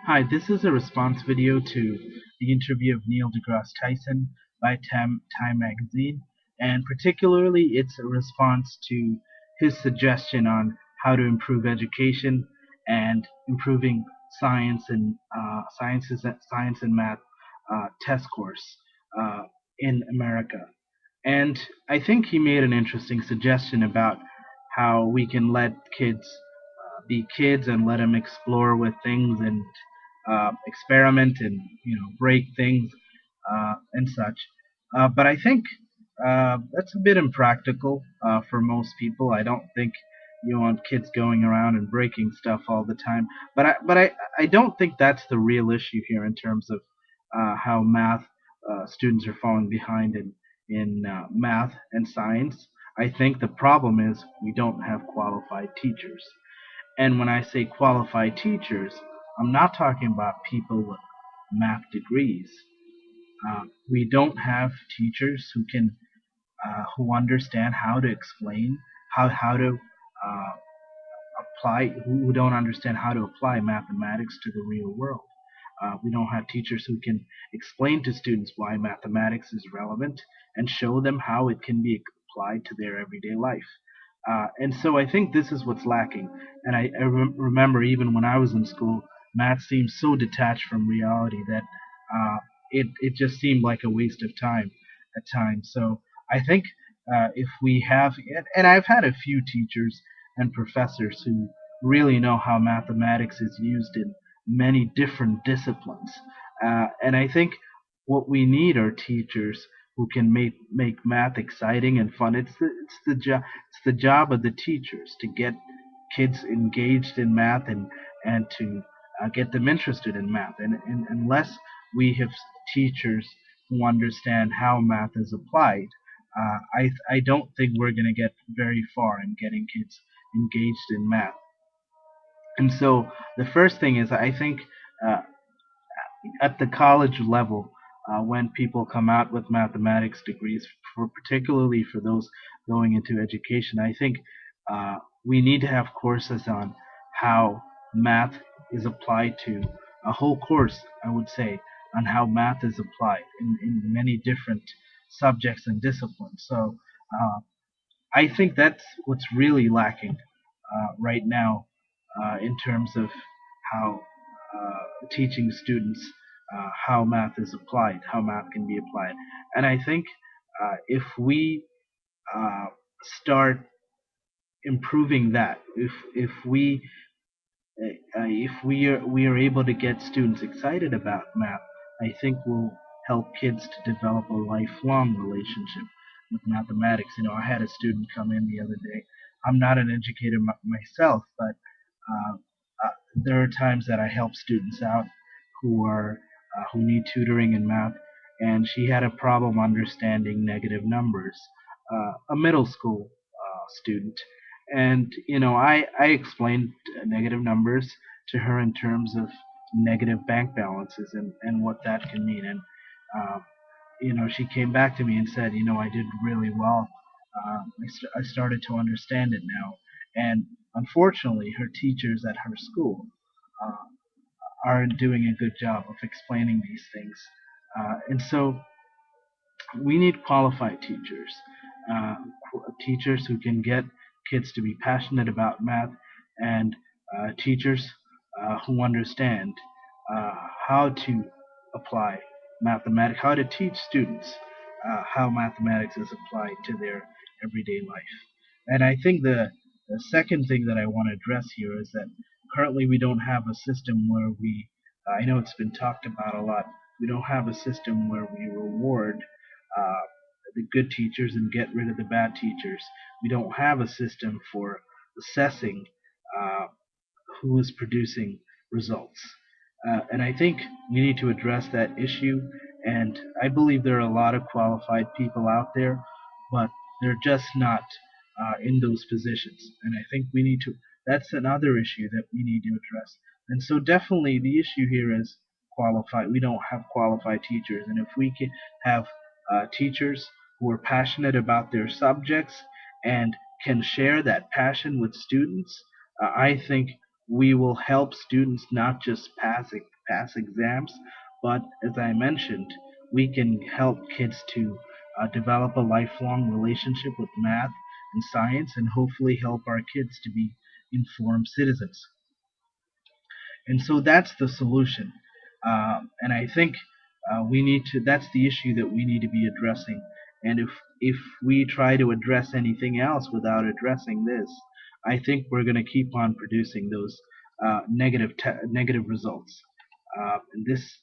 Hi, this is a response video to the interview of Neil deGrasse Tyson by Time magazine, and particularly it's a response to his suggestion on how to improve education and improving science and math test course in America. And I think he made an interesting suggestion about how we can let kids be kids and let them explore with things and experiment and break things and such. But I think that's a bit impractical for most people. I don't think you want kids going around and breaking stuff all the time. But I don't think that's the real issue here in terms of how math students are falling behind in math and science. I think the problem is we don't have qualified teachers. And when I say qualified teachers, I'm not talking about people with math degrees. We don't have teachers who understand how to explain how to uh, apply who don't understand how to apply mathematics to the real world. We don't have teachers who can explain to students why mathematics is relevant and show them how it can be applied to their everyday life. And so I think this is what's lacking. And I remember even when I was in school, math seemed so detached from reality that it just seemed like a waste of time at times. So I think if we have, and I've had a few teachers and professors who really know how mathematics is used in many different disciplines. And I think what we need are teachers who can make math exciting and fun. It's the job of the teachers to get kids engaged in math and to get them interested in math. And unless we have teachers who understand how math is applied, I don't think we're going to get very far in getting kids engaged in math. And so the first thing is I think uh, at the college level, when people come out with mathematics degrees, particularly for those going into education, I think we need to have courses on how math is applied to a whole course, I would say, on how math is applied in many different subjects and disciplines. So I think that's what's really lacking right now in terms of how teaching students how math is applied, how math can be applied. And I think if we uh, start improving that, if we are able to get students excited about math, I think we'll help kids to develop a lifelong relationship with mathematics. I had a student come in the other day. I'm not an educator myself, but uh, there are times that I help students out who need tutoring in math, and she had a problem understanding negative numbers. A middle school student, and I explained negative numbers to her in terms of negative bank balances and what that can mean. And uh, she came back to me and said, I did really well. I started to understand it now. And unfortunately, her teachers at her school uh, aren't doing a good job of explaining these things. And so we need qualified teachers, uh, teachers who can get kids to be passionate about math, and teachers who understand uh, how to apply mathematics, how to teach students how mathematics is applied to their everyday life. And I think the second thing that I want to address here is that currently we don't have a system where I know it's been talked about a lot, we don't have a system where we reward uh, the good teachers and get rid of the bad teachers. We don't have a system for assessing uh, who is producing results. And I think we need to address that issue. And I believe there are a lot of qualified people out there, but they're just not in those positions. And I think we need to, that's another issue that we need to address. And so definitely the issue here is qualified. We don't have qualified teachers. And if we can have teachers who are passionate about their subjects and can share that passion with students, I think we will help students not just pass exams, but as I mentioned, we can help kids to develop a lifelong relationship with math and science, and hopefully help our kids to be informed citizens. And so that's the solution. And I think we need to. That's the issue that we need to be addressing. And if we try to address anything else without addressing this, I think we're going to keep on producing those negative results. And this